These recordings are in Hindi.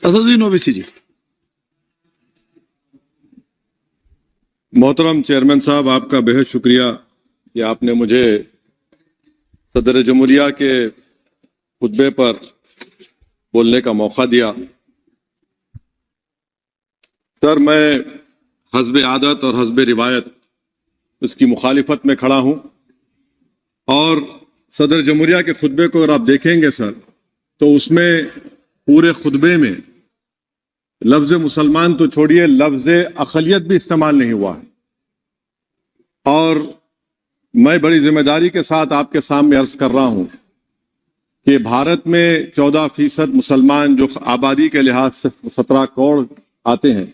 असदुद्दीन ओवैसी जी। मोहतरम चेयरमैन साहब, आपका बेहद शुक्रिया कि आपने मुझे सदर जमहूरिया के खुतबे पर बोलने का मौका दिया। सर, मैं हस्ब आदत और हस्ब रिवायत इसकी मुखालिफत में खड़ा हूं और सदर जमहूरिया के खुतबे को अगर आप देखेंगे सर, तो उसमें पूरे खुतबे में लफ्ज मुसलमान तो छोड़िए, लफ्ज अक़लियत भी इस्तेमाल नहीं हुआ है। और मैं बड़ी जिम्मेदारी के साथ आपके सामने अर्ज कर रहा हूं कि भारत में 14% मुसलमान जो आबादी के लिहाज से 17 करोड़ आते हैं,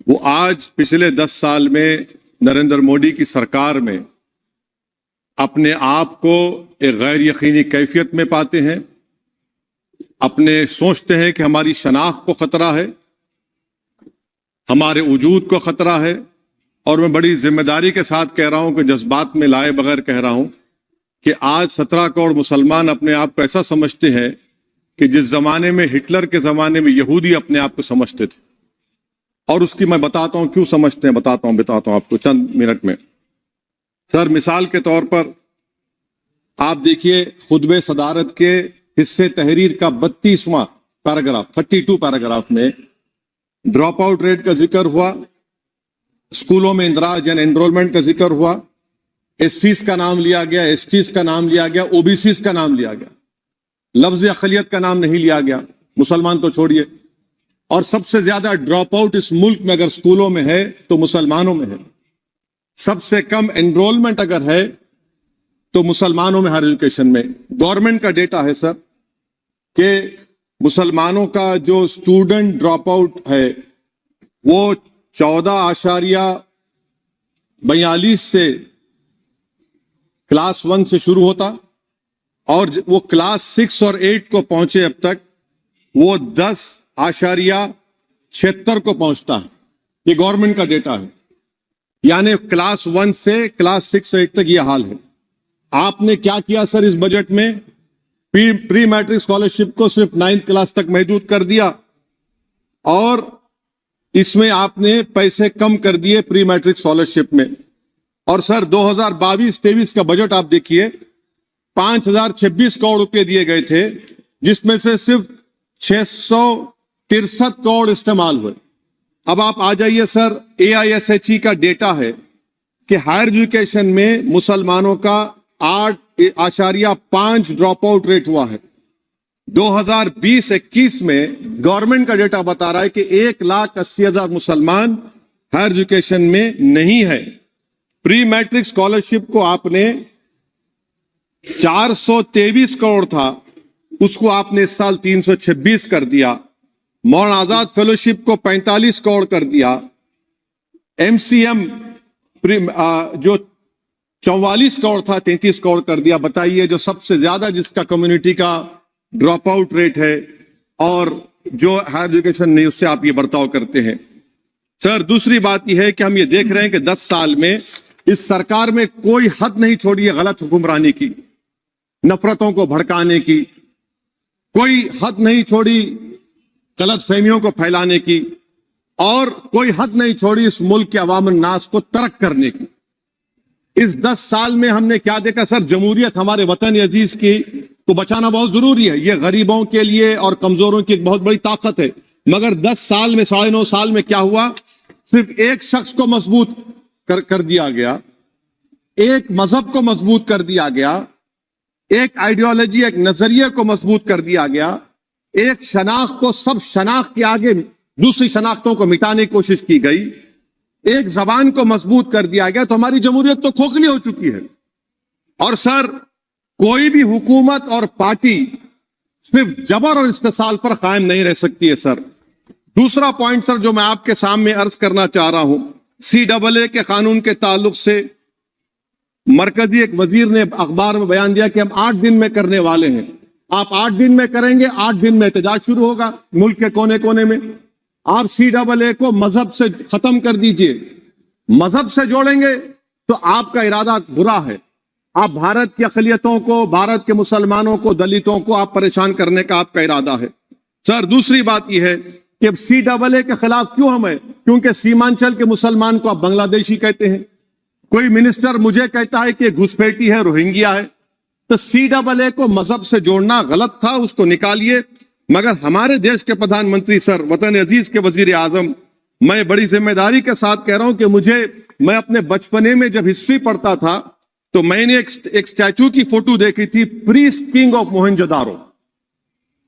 वो आज पिछले 10 साल में नरेंद्र मोदी की सरकार में अपने आप को एक गैर यकीनी कैफियत में पाते हैं। अपने सोचते हैं कि हमारी शनाख्त को खतरा है, हमारे वजूद को खतरा है। और मैं बड़ी जिम्मेदारी के साथ कह रहा हूं कि जज्बात में लाए बगैर कह रहा हूं कि आज 17 करोड़ मुसलमान अपने आप को ऐसा समझते हैं कि जिस जमाने में हिटलर के जमाने में यहूदी अपने आप को समझते थे। और उसकी मैं बताता हूं क्यों समझते हैं, बताता हूं आपको चंद मिनट में। सर, मिसाल के तौर पर आप देखिए खुतबे सदारत के हिस्से तहरीर का 32वां पैराग्राफ, 32 पैराग्राफ में ड्रॉप आउट रेट का जिक्र हुआ, स्कूलों में इंदराज यानी एनरोलमेंट का जिक्र हुआ, एससीज का नाम लिया गया, एसटीज का नाम लिया गया, ओबीसीज का नाम लिया गया, लफ्ज अक़लियत का नाम नहीं लिया गया, मुसलमान तो छोड़िए। और सबसे ज्यादा ड्रॉप आउट इस मुल्क में अगर स्कूलों में है तो मुसलमानों में है। सबसे कम एनरोलमेंट अगर है तो मुसलमानों में, हायर एजुकेशन में। गवर्नमेंट का डेटा है सर कि मुसलमानों का जो स्टूडेंट ड्रॉप आउट है वो 14.42 से क्लास 1 से शुरू होता और वो क्लास 6 और 8 को पहुंचे अब तक वो 10.76 को पहुंचता है। ये गवर्नमेंट का डेटा है, यानी क्लास 1 से क्लास 6 से 8 तक ये हाल है। आपने क्या किया सर इस बजट में? प्री मैट्रिक स्कॉलरशिप को सिर्फ 9th क्लास तक महदूद कर दिया और इसमें आपने पैसे कम कर दिए प्री मैट्रिक स्कॉलरशिप में। और सर 2022-23 का बजट आप देखिए, 5026 करोड़ रुपए दिए गए थे, जिसमें से सिर्फ 663 करोड़ इस्तेमाल हुए। अब आप आ जाइए सर, AISHE का डेटा है कि हायर एजुकेशन में मुसलमानों का 8.5 ड्रॉप आउट रेट हुआ है। 2020-21 में गवर्नमेंट का डेटा बता रहा है कि 1,80,000 मुसलमान हायर एजुकेशन में नहीं है। प्री मैट्रिक स्कॉलरशिप को आपने 423 करोड़ था, उसको आपने इस साल 326 कर दिया। मौलाना आजाद फेलोशिप को 45 करोड़ कर दिया। MCM जो 44 करोड़ था 33 करोड़ कर दिया। बताइए, जो सबसे ज्यादा जिसका कम्युनिटी का ड्रॉप आउट रेट है और जो हायर एजुकेशन नहीं, उससे आप ये बर्ताव करते हैं। सर, दूसरी बात यह है कि हम ये देख रहे हैं कि 10 साल में इस सरकार में कोई हद नहीं छोड़ी है गलत हुक्मरानी की, नफरतों को भड़काने की, कोई हद नहीं छोड़ी गलत फहमियों को फैलाने की, और कोई हद नहीं छोड़ी इस मुल्क के अवाम नास को तर्क करने की। इस 10 साल में हमने क्या देखा सर? जमहूरियत हमारे वतन अजीज की को बचाना बहुत जरूरी है, ये गरीबों के लिए और कमजोरों की एक बहुत बड़ी ताकत है। मगर 10 साल में, 9.5 साल में क्या हुआ? सिर्फ एक शख्स को मजबूत कर दिया गया, एक मजहब को मजबूत कर दिया गया, एक आइडियोलॉजी, एक नजरिए को मजबूत कर दिया गया, एक शनाख्त को सब शनाख्त के आगे दूसरी शनाख्तों को मिटाने की कोशिश की गई, एक जबान को मजबूत कर दिया गया। तो हमारी जमहूरियत तो खोखली हो चुकी है। और सर, कोई भी हुकूमत और पार्टी सिर्फ जबर और इस्तेसाल पर कायम नहीं रह सकती है सर। दूसरा पॉइंट सर जो मैं आपके सामने अर्ज करना चाह रहा हूं, CAA के कानून के ताल्लुक से मरकजी एक वजीर ने अखबार में बयान दिया कि हम 8 दिन में करने वाले हैं। आप 8 दिन में करेंगे, 8 दिन में एहतजाज शुरू होगा मुल्क के कोने कोने में। आप CAA को मजहब से खत्म कर दीजिए, मजहब से जोड़ेंगे तो आपका इरादा बुरा है। आप भारत की अक़लियतों को, भारत के मुसलमानों को, दलितों को आप परेशान करने का आपका इरादा है। सर दूसरी बात यह है कि CAA के खिलाफ क्यों हम है? क्योंकि सीमांचल के मुसलमान को आप बांग्लादेशी कहते हैं। कोई मिनिस्टर मुझे कहता है कि घुसपैठी है, रोहिंग्या है। तो CAA को मजहब से जोड़ना गलत था, उसको निकालिए। मगर हमारे देश के प्रधानमंत्री सर, वतन अजीज के वजीर आजम, मैं बड़ी जिम्मेदारी के साथ कह रहा हूं कि मैं अपने बचपने में जब हिस्ट्री पढ़ता था तो मैंने एक स्टैचू की फोटो देखी थी, प्रीस्ट किंग ऑफ मोहनजोदारो।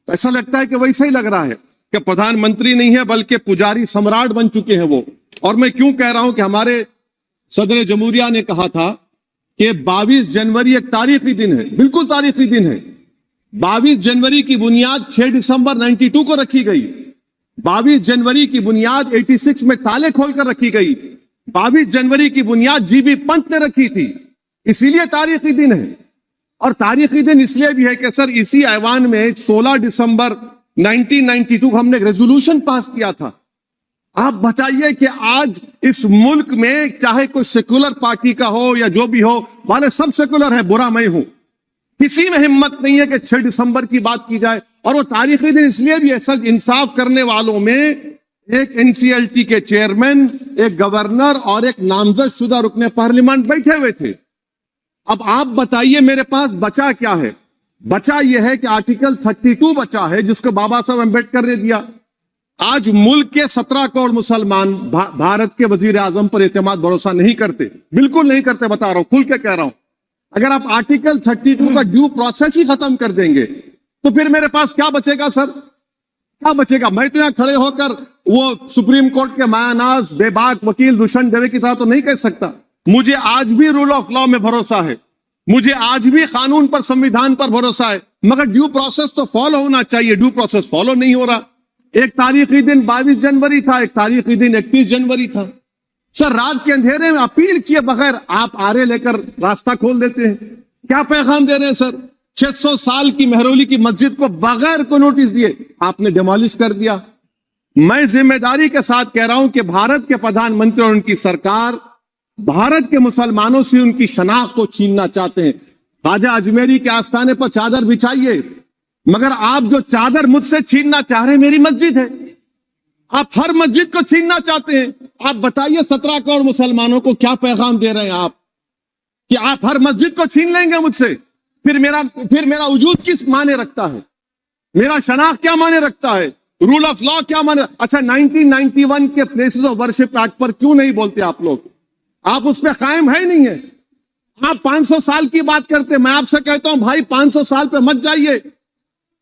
ऐसा लगता है कि वैसा ही लग रहा है कि प्रधानमंत्री नहीं है बल्कि पुजारी सम्राट बन चुके हैं वो। और मैं क्यों कह रहा हूं कि हमारे सदर जमहूरिया ने कहा था कि 22 जनवरी एक तारीखी दिन है, बिल्कुल तारीखी दिन है। 22 जनवरी की बुनियाद 6 दिसंबर 92 को रखी गई। 22 जनवरी की बुनियाद 86 में ताले खोलकर रखी गई। 22 जनवरी की बुनियाद जीबी पंत ने रखी थी, इसीलिए तारीखी दिन है। और तारीखी दिन इसलिए भी है कि सर इसी ऐवान में 16 दिसंबर 1992 हमने एक रेजोल्यूशन पास किया था। आप बताइए कि आज इस मुल्क में चाहे कोई सेकुलर पार्टी का हो या जो भी हो, वाले सब सेकुलर है, बुरा मैं हूं, किसी में हिम्मत नहीं है कि 6 दिसंबर की बात की जाए। और वो तारीखी दिन इसलिए भी है सर, इंसाफ करने वालों में एक NCLT के चेयरमैन, एक गवर्नर और एक नामजद शुदा रुकने पार्लियामेंट बैठे हुए थे। अब आप बताइए मेरे पास बचा क्या है? बचा यह है कि आर्टिकल 32 बचा है जिसको बाबा साहब अम्बेडकर ने दिया। आज मुल्क के 17 करोड़ मुसलमान भारत के वजीर आजम पर एतमाद भरोसा नहीं करते, बिल्कुल नहीं करते, बता रहा हूं, खुल के कह रहा हूं। अगर आप आर्टिकल 32 का ड्यू प्रोसेस ही खत्म कर देंगे तो फिर मेरे पास क्या बचेगा सर? क्या बचेगा? मैं तो यहां खड़े होकर वो सुप्रीम कोर्ट के मायानाज बेबाक वकील दुष्यंत दवे की तरह तो नहीं कह सकता। मुझे आज भी रूल ऑफ लॉ में भरोसा है, मुझे आज भी कानून पर, संविधान पर भरोसा है, मगर ड्यू प्रोसेस तो फॉलो होना चाहिए। ड्यू प्रोसेस फॉलो नहीं हो रहा। एक तारीखी दिन 22 जनवरी था, एक तारीखी दिन 31 जनवरी था। सर रात के अंधेरे में अपील किए बगैर आप आरे लेकर रास्ता खोल देते हैं। क्या पैगाम दे रहे हैं सर? 600 साल की मेहरौली की मस्जिद को बगैर को नोटिस दिए आपने डिमोलिश कर दिया। मैं जिम्मेदारी के साथ कह रहा हूं कि भारत के प्रधानमंत्री और उनकी सरकार भारत के मुसलमानों से उनकी शनाख्त को छीनना चाहते हैं। ख्वाजा अजमेरी के आस्थाने पर चादर बिछाइए, मगर आप जो चादर मुझसे छीनना चाह रहे हैं, मेरी मस्जिद है, आप हर मस्जिद को छीनना चाहते हैं। आप बताइए 17 करोड़ मुसलमानों को क्या पैगाम दे रहे हैं आप कि आप हर मस्जिद को छीन लेंगे मुझसे? फिर मेरा वजूद किस माने रखता है? मेरा शनाख्त क्या माने रखता है? रूल ऑफ लॉ क्या माने? अच्छा 1991 के प्लेसेस ऑफ वर्शिप एक्ट पर क्यों नहीं बोलते आप लोग? आप उस पर कायम है नहीं है। आप 500 साल की बात करते, मैं आपसे कहता हूं भाई 500 साल पे मत जाइए,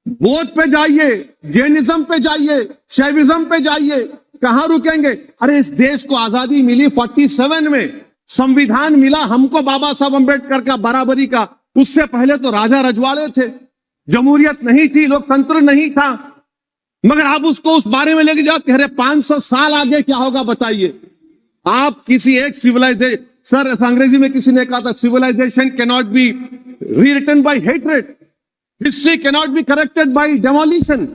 बौद्ध पे जाइए, जैनिज्म पे जाइए, शैविज्म पे जाइए, कहां रुकेंगे? अरे इस देश को आजादी मिली 47 में, संविधान मिला हमको बाबा साहब अम्बेडकर का बराबरी का। उससे पहले तो राजा रजवाड़े थे, जमहूरियत नहीं थी, लोकतंत्र नहीं था, मगर आप उसको उस बारे में लेके जाते। अरे 500 साल आगे क्या होगा बताइए? आप किसी एक सिविलाइजेशन, सर अंग्रेजी में किसी ने कहा था, civilization can not be rewritten by hatred, history can not be corrected by demolition.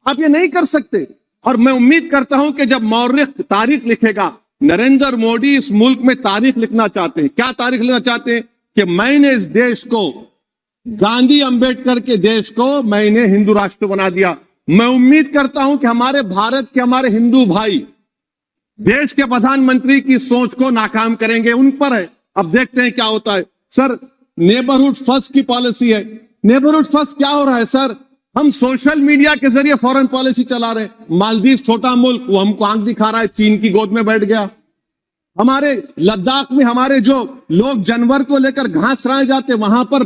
आप ये नहीं कर सकते। और मैं उम्मीद करता हूं कि जब मौर्ख तारीख लिखेगा, नरेंद्र मोदी इस मुल्क में तारीख लिखना चाहते हैं। क्या तारीख लिखना चाहते हैं? कि मैंने इस देश को, गांधी अंबेडकर के देश को मैंने हिंदू राष्ट्र बना दिया। मैं उम्मीद करता हूं कि हमारे भारत के हमारे हिंदू भाई देश के प्रधानमंत्री की सोच को नाकाम करेंगे, उन पर है। अब देखते हैं क्या होता है। सर नेबरहुड फर्स्ट की पॉलिसी है। नेबरहुड फर्स्ट क्या हो रहा है सर? हम सोशल मीडिया के जरिए फॉरेन पॉलिसी चला रहे हैं। मालदीव छोटा मुल्क, वो हमको आंख दिखा रहा है, चीन की गोद में बैठ गया। हमारे लद्दाख में हमारे जो लोग जानवर को लेकर घास चराए जाते, वहां पर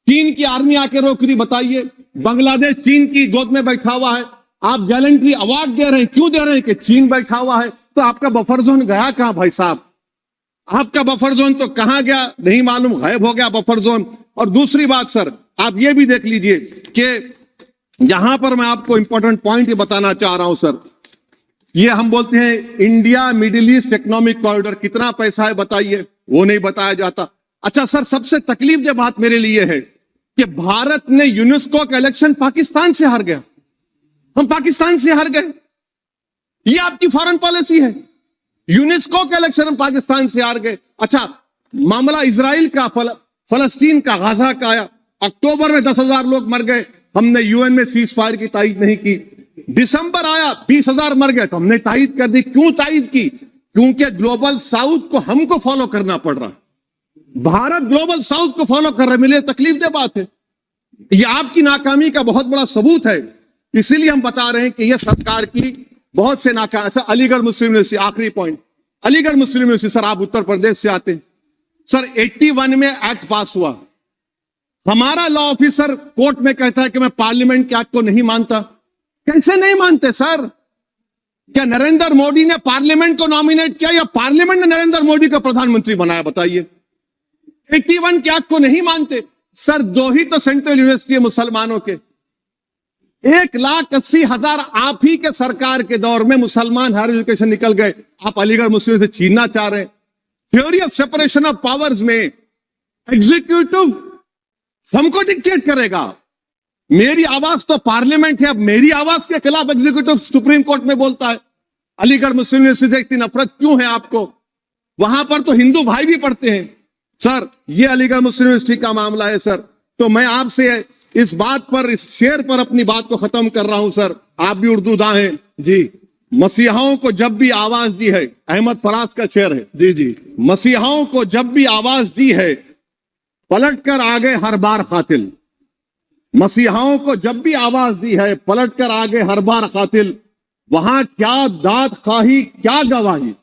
चीन की आर्मी आके रोक रही। बताइए, बांग्लादेश चीन की गोद में बैठा हुआ है, आप गैलेंट्री अवार्ड दे रहे हैं। क्यों दे रहे हैं? कि चीन बैठा हुआ है। तो आपका बफर जोन गया कहां भाई साहब? आपका बफर जोन तो कहां गया नहीं मालूम, गायब हो गया बफर जोन। और दूसरी बात सर, आप ये भी देख लीजिए कि यहां पर मैं आपको इंपॉर्टेंट पॉइंट ये बताना चाह रहा हूं सर। ये हम बोलते हैं India middle east economic corridor, कितना पैसा है बताइए? वो नहीं बताया जाता। अच्छा सर, सबसे तकलीफदेह बात मेरे लिए है कि भारत ने यूनेस्को का इलेक्शन पाकिस्तान से हार गया। हम पाकिस्तान से हार गए, ये आपकी फॉरेन पॉलिसी है। यूनेस्को का इलेक्शन हम पाकिस्तान से हार गए। अच्छा, मामला इजराइल का, फलस्तीन का, गाजा का आया, अक्टूबर में 10,000 लोग मर गए, हमने यूएन में सीज फायर की तायीद नहीं की। दिसंबर आया 20,000 मर गए, तो हमने तायद कर दी। क्यों तायद की? क्योंकि ग्लोबल साउथ को हमको फॉलो करना पड़ रहा। भारत ग्लोबल साउथ को फॉलो कर रहे, मिले तकलीफदेह बात है। यह आपकी नाकामी का बहुत बड़ा सबूत है। इसीलिए हम बता रहे हैं कि यह सरकार की बहुत से नाकाम। अच्छा, अलीगढ़ मुस्लिम यूनिवर्सिटी, आखिरी पॉइंट, अलीगढ़ मुस्लिम यूनिवर्सिटी। सर, आप उत्तर प्रदेश से आते हैं। सर, 81 में एक्ट पास हुआ। हमारा लॉ ऑफिसर कोर्ट में कहता है कि मैं पार्लियामेंट के एक्ट को नहीं मानता। कैसे नहीं मानते सर? क्या नरेंद्र मोदी ने पार्लियामेंट को नॉमिनेट किया या पार्लियामेंट ने नरेंद्र मोदी को प्रधानमंत्री बनाया? बताइए। 81 के एक्ट को नहीं मानते। सर, 2 ही तो सेंट्रल यूनिवर्सिटी है मुसलमानों के। 1,80,000 आप ही के सरकार के दौर में मुसलमान हायर एजुकेशन निकल गए। आप अलीगढ़ मुस्लिम से छीनना चाह रहे हैं। Theory of separation of powers में एग्जीक्यूटिव हमको डिक्टेट करेगा। मेरी आवाज तो पार्लियामेंट है, अब मेरी आवाज के खिलाफ एग्जीक्यूटिव सुप्रीम कोर्ट में बोलता है। अलीगढ़ मुस्लिम यूनिवर्सिटी से इतनी नफरत क्यों है आपको? वहां पर तो हिंदू भाई भी पढ़ते हैं। सर, ये अलीगढ़ मुस्लिम यूनिवर्सिटी का मामला है सर। तो मैं आपसे इस बात पर, इस शेर पर अपनी बात को खत्म कर रहा हूं सर। आप भी उर्दू दां हैं जी। मसीहाओं को जब भी आवाज दी है, अहमद फराज का शेर है जी जी, मसीहाओं को जब भी आवाज दी है पलट कर आ गए हर बार कातिल। मसीहाओं को जब भी आवाज दी है पलट कर आ गए हर बार कातिल। वहां क्या दाद खाही क्या गवाही,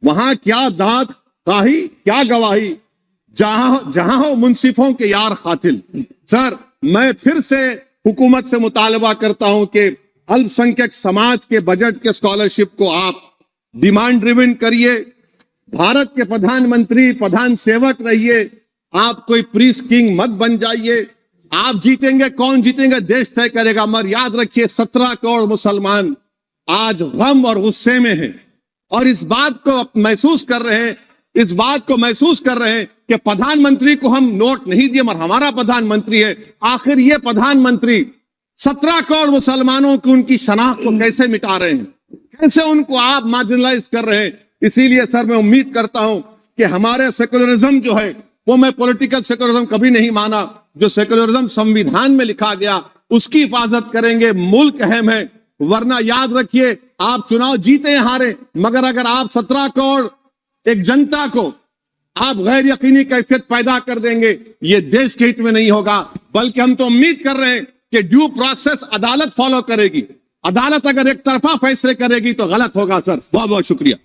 वहां क्या दाद खाही क्या गवाही, जहां हो मुंसिफों के यार कातिल। सर, मैं फिर से हुकूमत से मुतालबा करता हूं कि अल्पसंख्यक समाज के बजट के स्कॉलरशिप को आप डिमांड ड्रिवन करिए। भारत के प्रधानमंत्री प्रधान सेवक रहिए। आप कोई प्रीस किंग मत बन जाइए। आप जीतेंगे, कौन जीतेंगे देश तय करेगा। मगर याद रखिए, 17 करोड़ मुसलमान आज गम और गुस्से में हैं और इस बात को महसूस कर रहे हैं, इस बात को महसूस कर रहे हैं कि प्रधानमंत्री को हम नोट नहीं दिए मगर हमारा प्रधानमंत्री है। आखिर ये प्रधानमंत्री 17 करोड़ मुसलमानों की उनकी शनाख्त को कैसे मिटा रहे हैं, कैसे उनको आप मार्जिनलाइज कर रहे हैं। इसीलिए सर, मैं उम्मीद करता हूं कि हमारे सेकुलरिज्म जो है, वो मैं पॉलिटिकल सेकुलरिज्म कभी नहीं माना। जो सेकुलरिज्म संविधान में लिखा गया उसकी हिफाजत करेंगे। मुल्क अहम है। वरना याद रखिए, आप चुनाव जीते या हारे, मगर अगर आप 17 करोड़ एक जनता को आप गैर यकीनी कैफियत पैदा कर देंगे, ये देश के हित में नहीं होगा। बल्कि हम तो उम्मीद कर रहे हैं कि ड्यू प्रोसेस अदालत फॉलो करेगी। अदालत अगर एक तरफा फैसले करेगी तो गलत होगा। सर, बहुत बहुत शुक्रिया।